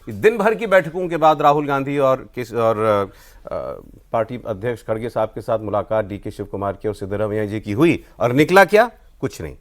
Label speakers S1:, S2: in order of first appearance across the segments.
S1: दिन भर की बैठकों के बाद राहुल गांधी और पार्टी अध्यक्ष खड़गे साहब के साथ मुलाकात डीके शिव कुमार की और सिद्धरामैया जी की हुई और निकला क्या? कुछ नहीं।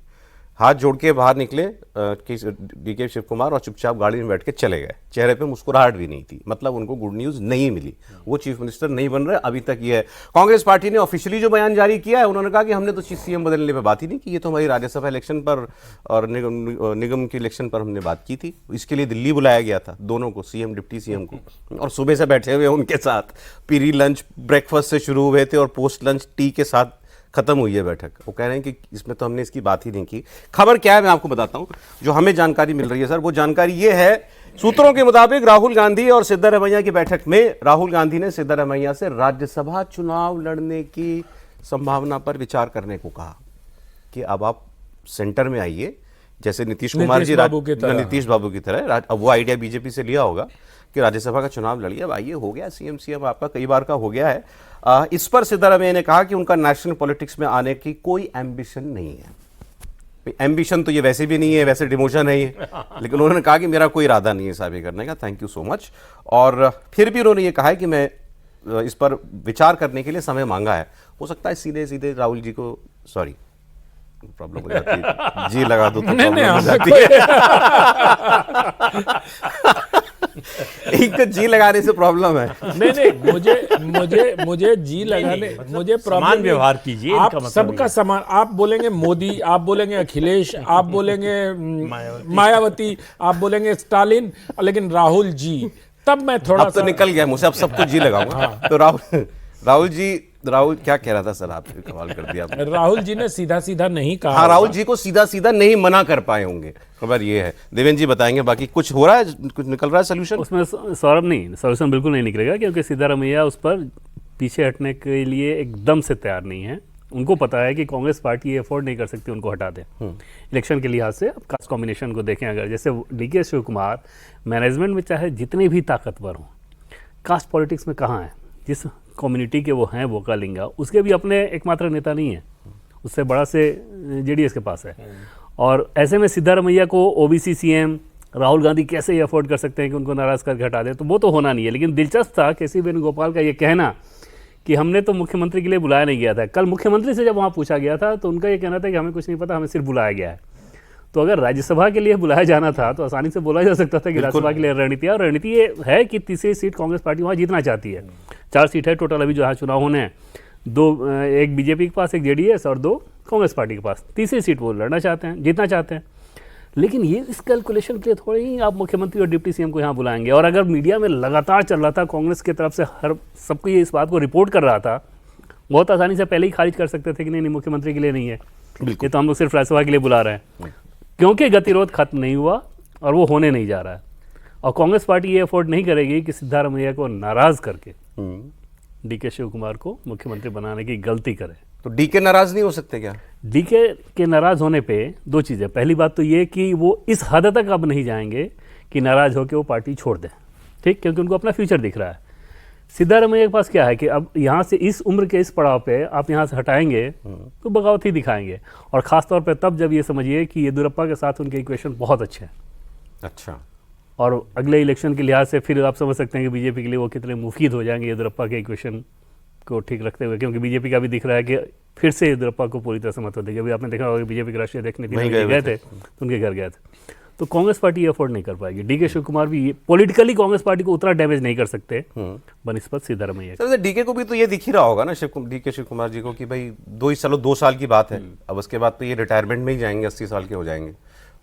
S1: हाथ जोड़ के बाहर निकले डीके शिव कुमार और चुपचाप गाड़ी में बैठ के चले गए। चेहरे पे मुस्कुराहट भी नहीं थी, मतलब उनको गुड न्यूज नहीं मिली। वो चीफ मिनिस्टर नहीं बन रहे अभी तक। ये है कांग्रेस पार्टी ने ऑफिशियली जो बयान जारी किया है, उन्होंने कहा कि हमने तो सीएम बदलने पे बात ही नहीं की, ये तो हमारी राज्यसभा इलेक्शन पर और निगम के इलेक्शन पर हमने बात की थी। इसके लिए दिल्ली बुलाया गया था दोनों को, सीएम डिप्टी सीएम को, और सुबह से बैठे हुए उनके साथ प्री लंच ब्रेकफास्ट से शुरू हुए थे और पोस्ट लंच टी के साथ खत्म हुई है बैठक। वो कह रहे हैं कि इसमें तो हमने इसकी बात ही नहीं की। खबर क्या है मैं आपको बताता हूं, जो हमें जानकारी मिल रही है सर, वो जानकारी ये है, सूत्रों के मुताबिक राहुल गांधी और सिद्धरामैया की बैठक में राहुल गांधी ने सिद्धरामैया से राज्यसभा चुनाव लड़ने की संभावना पर विचार करने को कहा कि अब आप सेंटर में आइए, जैसे नीतीश कुमार जी नीतीश बाबू की तरह। अब वो आइडिया बीजेपी से लिया होगा कि राज्यसभा का चुनाव लड़िए, अब आइए, हो गया सीएम आपका कई बार का हो गया है। इस पर सिद्धरामैया ने कहा कि उनका नेशनल पॉलिटिक्स में आने की कोई एम्बिशन नहीं है। एम्बिशन तो ये वैसे भी नहीं है, वैसे डिमोशन है ये, लेकिन उन्होंने कहा कि मेरा कोई इरादा नहीं है साहब ये करने का, थैंक यू सो मच। और फिर भी उन्होंने ये कहा है कि मैं इस पर विचार करने के लिए समय मांगा है। हो सकता है सीधे सीधे राहुल जी को, सॉरी प्रॉब्लम हो जाती है, जी लगा दो तो प्रॉब्लम हो जाती है। एक तो जी लगाने से प्रॉब्लम है।
S2: नहीं, मुझे जी लगाने, मुझे
S3: समान व्यवहार कीजिए।
S2: आप सबका समान, आप बोलेंगे मोदी, आप बोलेंगे अखिलेश, आप बोलेंगे मायावती, आप बोलेंगे स्टालिन, लेकिन राहुल जी, तब मैं थोड़ा
S1: अब तो निकल गया मुझसे, अब सबको जी लगाऊंगा। तो राहुल क्या कह रहा था सर, आपने कमाल कर दिया आपने।
S2: राहुल जी ने सीधा सीधा नहीं कहा।
S1: हाँ, राहुल जी को सीधा सीधा नहीं मना कर पाए होंगे, खबर ये है। देवेंद्र जी बताएंगे, बाकी कुछ हो रहा है, कुछ निकल रहा है सोल्यूशन
S3: उसमें? सौरभ, नहीं, सोल्यूशन बिल्कुल नहीं निकलेगा, क्योंकि सिद्धरामैया उस पर पीछे हटने के लिए एकदम से तैयार नहीं है। उनको पता है कि कांग्रेस पार्टी ये अफोर्ड नहीं कर सकती उनको हटा दे इलेक्शन के लिहाज से। अब कास्ट कॉम्बिनेशन को देखें, अगर जैसे डीके शिव कुमार मैनेजमेंट में चाहे जितने भी ताकतवर हों, कास्ट पॉलिटिक्स में कहाँ है? जिस कम्युनिटी के वो हैं वोकालिंगा, उसके भी अपने एकमात्र नेता नहीं है, उससे बड़ा से जेडीएस के पास है। और ऐसे में सिद्धरामैया को ओबीसी सीएम राहुल गांधी कैसे ये अफोर्ड कर सकते हैं कि उनको नाराज करके हटा दें? तो वो तो होना नहीं है। लेकिन दिलचस्प था केसी वेणुगोपाल का ये कहना कि हमने तो मुख्यमंत्री के लिए बुलाया नहीं गया था। कल मुख्यमंत्री से जब वहाँ पूछा गया था तो उनका ये कहना था कि हमें कुछ नहीं पता, हमें सिर्फ बुलाया गया है। तो अगर राज्यसभा के लिए बुलाया जाना था तो आसानी से बोला जा सकता था कि राज्यसभा के लिए रणनीति है। और रणनीति ये है कि तीसरी सीट कांग्रेस पार्टी वहाँ जीतना चाहती है। 4 सीट है टोटल अभी जो यहाँ चुनाव होने हैं, 2 एक बीजेपी के पास, एक जेडीएस और 2 कांग्रेस पार्टी के पास। तीसरी सीट वो लड़ना चाहते हैं, जीतना चाहते हैं। लेकिन ये इस कैलकुलेशन के लिए थोड़ी ही आप मुख्यमंत्री और डिप्टी सीएम को यहाँ बुलाएंगे। और अगर मीडिया में लगातार चल रहा था, कांग्रेस की तरफ से हर सबको ये इस बात को रिपोर्ट कर रहा था, बहुत आसानी से पहले ही खारिज कर सकते थे कि नहीं मुख्यमंत्री के लिए नहीं है, ये तो हम लोग सिर्फ राज्यसभा के लिए बुला रहे हैं। क्योंकि गतिरोध खत्म नहीं हुआ और वो होने नहीं जा रहा है। और कांग्रेस पार्टी ये अफोर्ड नहीं करेगी कि सिद्धरामैया को नाराज करके डीके शिव कुमार को मुख्यमंत्री बनाने की गलती करे।
S1: तो डीके नाराज नहीं हो सकते क्या?
S3: डीके के नाराज होने पे 2 चीज़ें। पहली बात तो ये कि वो इस हद तक अब नहीं जाएंगे कि नाराज होकर वो पार्टी छोड़ दें, ठीक, क्योंकि उनको अपना फ्यूचर दिख रहा है। सिद्धरामैया के पास क्या है कि अब यहाँ से इस उम्र के इस पड़ाव पे आप यहाँ से हटाएंगे तो बगावत ही दिखाएंगे। और ख़ासतौर पे तब जब ये समझिए कि येदियुरप्पा के साथ उनके इक्वेशन बहुत अच्छे हैं।
S1: अच्छा।
S3: और अगले इलेक्शन के लिहाज से फिर आप समझ सकते हैं कि बीजेपी के लिए वो कितने मुफीद हो जाएंगे येदियुरप्पा के इक्वेशन को ठीक रखते हुए। क्योंकि बीजेपी का भी दिख रहा है कि फिर से येदियुरप्पा को पूरी तरह से महत्व देगी। अभी आपने देखा होगा कि बीजेपी के राष्ट्रीय अध्यक्ष नीतीश गए थे तो उनके घर गए थे। तो कांग्रेस पार्टी ये अफोर्ड नहीं कर पाएगी। डीके शिव कुमार भी पॉलिटिकली कांग्रेस पार्टी को उतना डैमेज नहीं कर सकते बनिस्बत सिद्धरामैया।
S1: सर डीके को भी तो ये दिख ही रहा होगा ना, डीके शिव कुमार जी को, कि भाई 2 साल की बात है, अब उसके बाद तो ये रिटायरमेंट में ही जाएंगे, 80 साल के हो जाएंगे।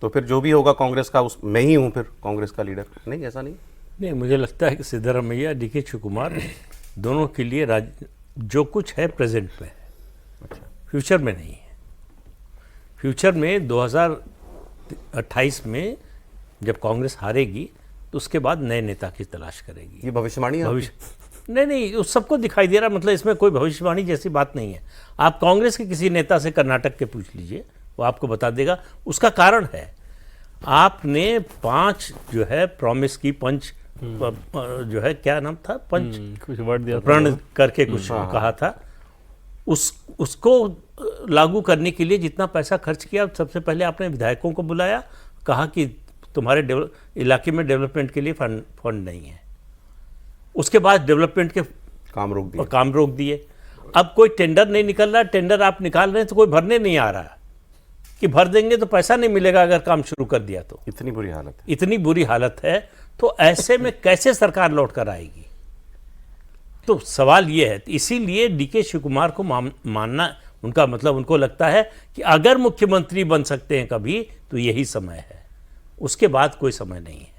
S1: तो फिर जो भी होगा कांग्रेस का, उस मैं ही हूँ फिर कांग्रेस का लीडर। नहीं, ऐसा नहीं।
S4: मुझे लगता है कि सिद्धरामैया, डीके शिव कुमार दोनों के लिए जो कुछ है प्रेजेंट में, फ्यूचर में नहीं है। फ्यूचर में 2028 में जब कांग्रेस हारेगी तो उसके बाद नए नेता की तलाश करेगी।
S1: ये भविष्यवाणी है?
S4: नहीं, उस सबको दिखाई दे रहा, मतलब इसमें कोई भविष्यवाणी जैसी बात नहीं है। आप कांग्रेस के किसी नेता से कर्नाटक के पूछ लीजिए, वो आपको बता देगा। उसका कारण है, आपने 5 जो है प्रॉमिस की, पंच जो है क्या नाम था, पंच
S3: कुछ वर्ड दिया,
S4: प्रण करके कुछ कहा था, उसको लागू करने के लिए जितना पैसा खर्च किया, सबसे पहले आपने विधायकों को बुलाया, कहा कि तुम्हारे इलाके में डेवलपमेंट के लिए फंड नहीं है। उसके बाद डेवलपमेंट के काम रोक दिए। अब कोई टेंडर नहीं निकल रहा, टेंडर आप निकाल रहे हैं तो कोई भरने नहीं आ रहा कि भर देंगे तो पैसा नहीं मिलेगा अगर काम शुरू कर दिया तो।
S1: इतनी बुरी हालत है,
S4: इतनी बुरी हालत है, तो ऐसे में कैसे सरकार लौट कर आएगी? तो सवाल ये है, इसीलिए डीके शिव कुमार को मानना, उनका मतलब उनको लगता है कि अगर मुख्यमंत्री बन सकते हैं कभी तो यही समय है, उसके बाद कोई समय नहीं है।